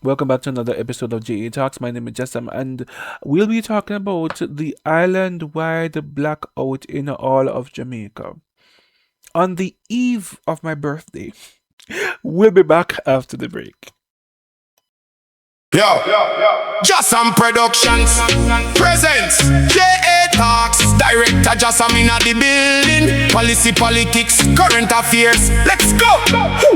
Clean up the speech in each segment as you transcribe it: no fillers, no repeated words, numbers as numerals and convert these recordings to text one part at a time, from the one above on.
Welcome back to another episode of JAtalks. My name is Jessam, and we'll be talking about the island-wide blackout in all of Jamaica. On the eve of my birthday, we'll be back after the break. Yo, just some productions. Presents. JAtalks. Director just in the building. Policy, politics, current affairs. Let's go.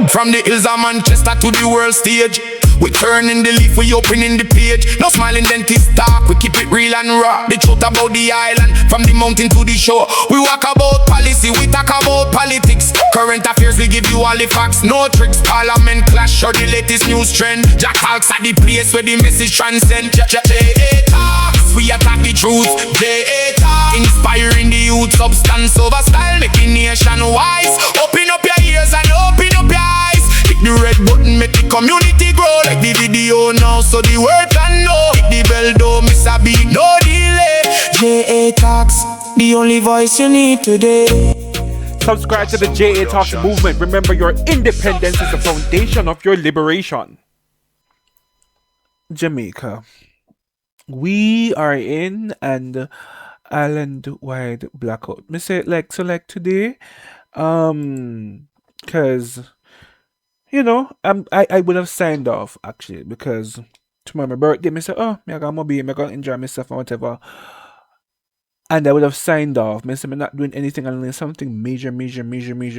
From the hills of Manchester to the world stage. We turning the leaf, we opening the page. No smiling dentist talk, we keep it real and raw. The truth about the island, from the mountain to the shore. We walk about policy, we talk about politics. Current affairs, we give you all the facts. No tricks, parliament clash or the latest news trend. JAtalks at the place where the message transcend. JAtalks, we attack the truth. JAtalks, inspiring the youth, substance over style, making nation wise. Open up your ears and open up your eyes. Hit the red button, make the community grow. Like the video now, so the world can know. Hit the bell, don't miss a beat, no delay. JAtalks, the only voice you need today. Subscribe to the JAtalks movement. Remember, your independence is the foundation of your liberation. Jamaica. We are in an island-wide blackout. Me say like today, cause I would have signed off actually because tomorrow my birthday. Me say, oh, me I got be, me gonna enjoy myself and whatever. And I would have signed off. Me say, me not doing anything unless something major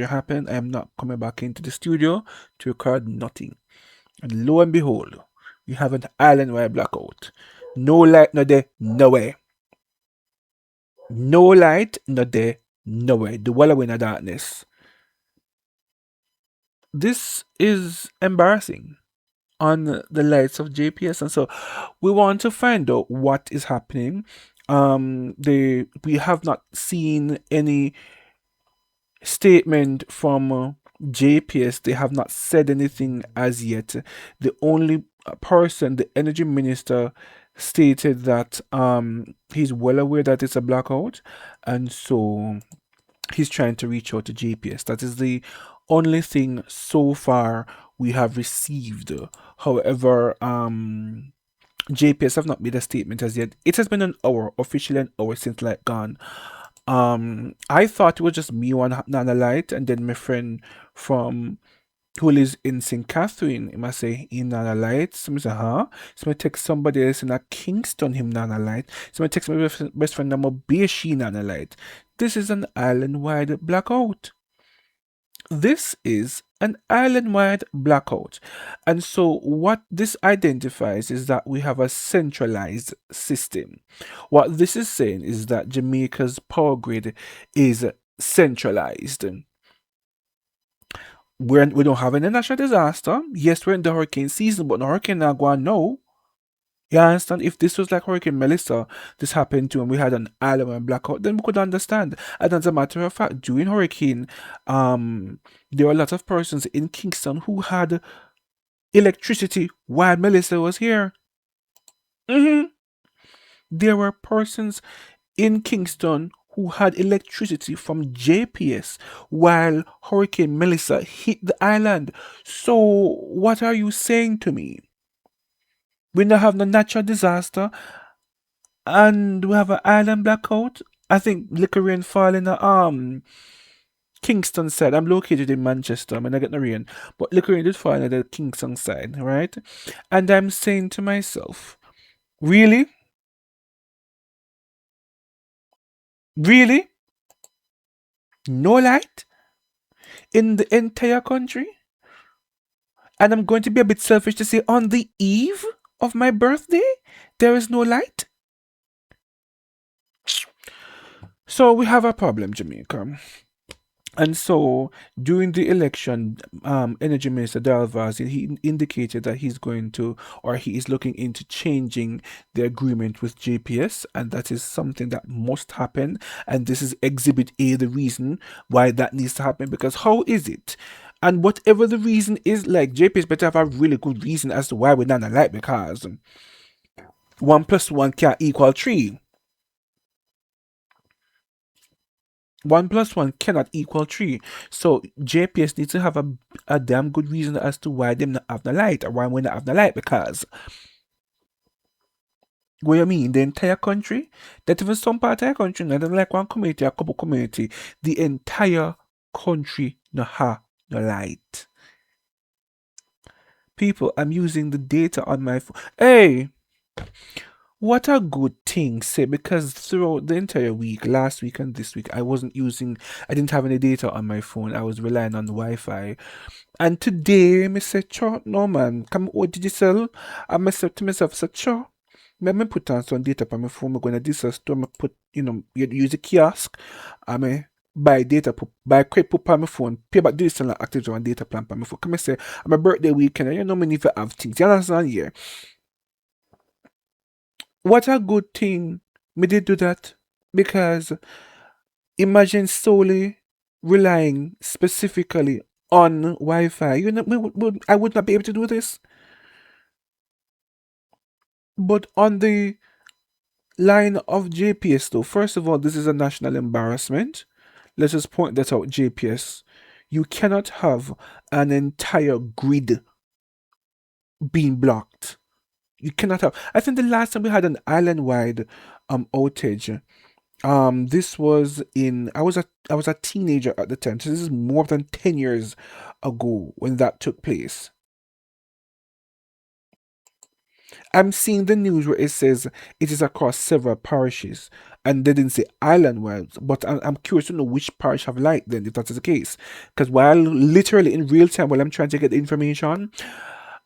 happen. I am not coming back into the studio to record nothing. And lo and behold, we have an island-wide blackout. No light, no day, no way. No light, no day, no way. The wall in the darkness. This is embarrassing on the lights of JPS, and so we want to find out what is happening. We have not seen any statement from JPS. They have not said anything as yet. The only person, the energy minister, stated that he's well aware that it's a blackout, and so he's trying to reach out to JPS. That is the only thing so far we have received. However, JPS have not made a statement as yet. It has been an hour, officially an hour since light gone. I thought it was just me on Nana Light, and then my friend from who lives in St. Catherine, he must say in Nana Light. So I say, huh? So I text somebody else in a Kingston him Nana Light. So I text my best friend number be she Nana Light. This is an island-wide blackout. This is an island-wide blackout. And so what this identifies is that we have a centralized system. What this is saying is that Jamaica's power grid is centralized. We don't have any natural disaster. Yes, we're in the hurricane season, but the hurricane not going now. You understand? If this was like Hurricane Melissa, this happened to and we had an island and blackout, then we could understand. And as a matter of fact, during hurricane, there were a lot of persons in Kingston who had electricity while Melissa was here. There were persons in Kingston who had electricity from JPS while Hurricane Melissa hit the island. So, what are you saying to me? We don't have no natural disaster and we have an island blackout. I think liquor rain fall in the Kingston side. I'm located in Manchester. I mean, I get no rain, but liquor rain did fall in the Kingston side, right? And I'm saying to myself, really? Really? No light in the entire country? And I'm going to be a bit selfish to say on the eve of my birthday, there is no light? So we have a problem, Jamaica. And so during the election, Energy Minister Dalvaz, he indicated that he's going to, or he is looking into changing the agreement with JPS, and that is something that must happen. And this is Exhibit A, the reason why that needs to happen. Because how is it? And whatever the reason is, like JPS better have a really good reason as to why we're not alike, because 1 + 1 can't equal 3. One plus one cannot equal three. So JPS needs to have a damn good reason as to why them not have the light or why we not have the light because what you mean the entire country, that even some part of the country, not like one community, a couple community, the entire country no have the light. People, I'm using the data on my phone. Hey, what a good thing, say, because throughout the entire week, last week and this week, I didn't have any data on my phone. I was relying on the Wi-Fi. And today, me say, "Cho, no man, come what did you sell?" I said to myself, say, "Cho, me put on some data on my phone. Me going to this store, me put, use a kiosk. I me buy data, buy quick put on my phone, pay back this and active on data plan on my phone. Come I say, I'm a birthday weekend, and you know me need to have things. You understand? Yeah. What a good thing me did do that because imagine solely relying specifically on Wi-Fi. I would not be able to do this. But on the line of JPS, though, first of all, this is a national embarrassment. Let us point that out, JPS. You cannot have an entire grid being blocked. You cannot have. I think the last time we had an island-wide outage, this was in I was a teenager at the time, so this is more than 10 years ago when that took place. I'm seeing the news where it says it is across several parishes, and they didn't say island wide, but I'm curious to know which parish have light then, if that is the case. Because while literally in real time, while I'm trying to get the information,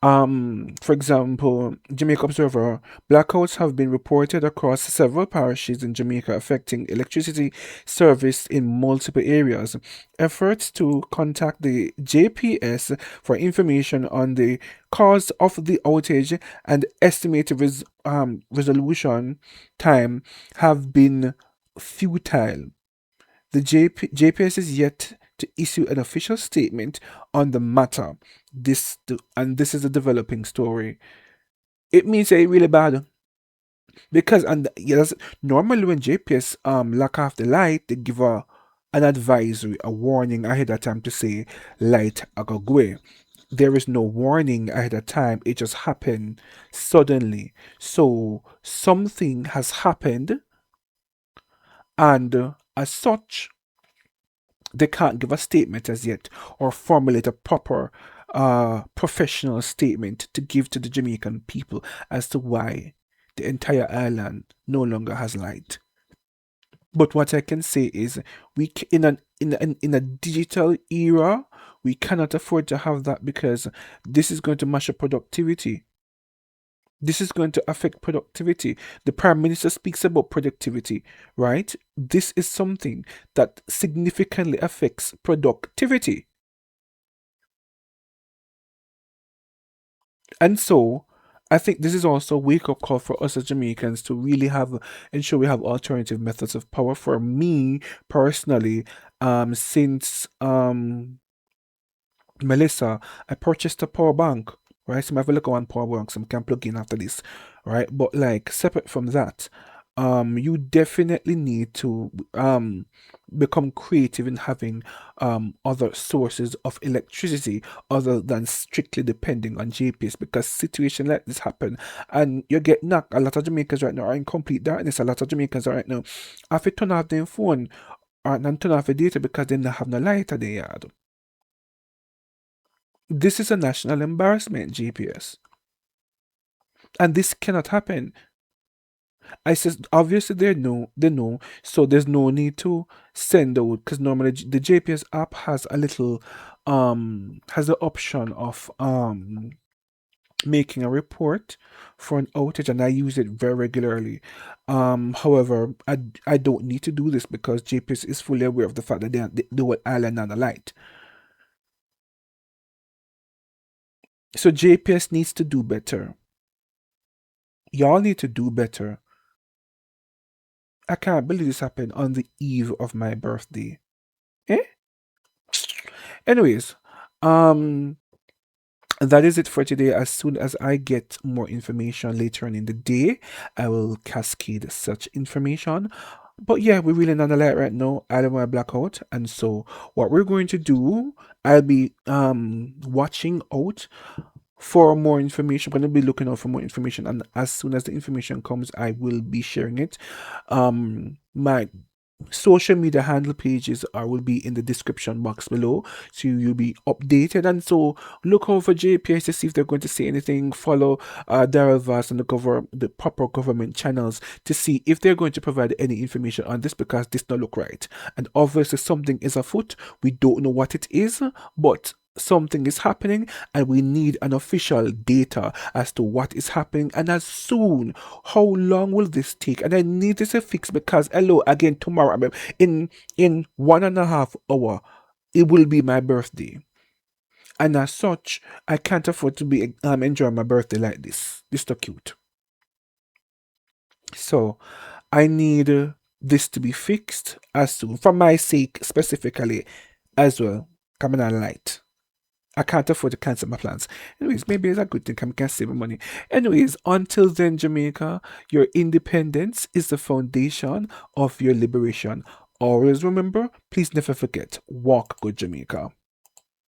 for example, Jamaica Observer, blackouts have been reported across several parishes in Jamaica, affecting electricity service in multiple areas. Efforts to contact the JPS for information on the cause of the outage and estimated resolution time have been futile. The JPS is yet to issue an official statement on the matter. And this is a developing story. It means it's really bad because yes, normally when JPS lock off the light, they give an advisory, a warning ahead of time to say light a go away. There is no warning ahead of time. It just happened suddenly. So something has happened, and as such, they can't give a statement as yet or formulate a proper professional statement to give to the Jamaican people as to why the entire island no longer has light. But what I can say is, in a digital era, we cannot afford to have that because this is going to mash up productivity. This is going to affect productivity. The Prime Minister speaks about productivity, right? This is something that significantly affects productivity. And so, I think this is also a wake up call for us as Jamaicans to really ensure we have alternative methods of power. For me personally, since Melissa, I purchased a power bank, right? So I have a look at one power bank, so I can plug in after this, right? But like separate from that, you definitely need to become creative in having other sources of electricity other than strictly depending on GPS because situation like this happen and you get knocked. A lot of Jamaicans right now are in complete darkness. A lot of Jamaicans right now have to turn off their phone and turn off the data because they don't have no light at the yard. This is a national embarrassment, GPS. And this cannot happen. I says obviously they know, so there's no need to send out because normally the JPS app has a little has the option of making a report for an outage and I use it very regularly. However, I don't need to do this because JPS is fully aware of the fact that they were island on the light. So JPS needs to do better. Y'all need to do better. I can't believe this happened on the eve of my birthday. Eh? Anyways, um, that is it for today. As soon as I get more information later on in the day, I will cascade such information. But yeah, we're really not a light right now. I don't want to black out. And so what we're going to do, I'll be watching out for more information. I'm going to be looking out for more information, and as soon as the information comes, I will be sharing it. My social media handle pages are will be in the description box below, so you'll be updated. And so look out for JPS to see if they're going to say anything. Follow Daryl Vass and the proper government channels to see if they're going to provide any information on this, because this don't look right. And obviously something is afoot. We don't know what it is, but something is happening, and we need an official data as to what is happening, and as soon. How long will this take? And I need this a fix, because hello again, tomorrow, in 1.5 hour, it will be my birthday, and as such I can't afford to be enjoying my birthday like this. This so cute. So I need this to be fixed as soon, for my sake specifically as well. Coming on light, I can't afford to cancel my plans. Anyways, maybe it's a good thing I can save money. Anyways, until then, Jamaica, your independence is the foundation of your liberation. Always remember, please never forget, walk good, Jamaica.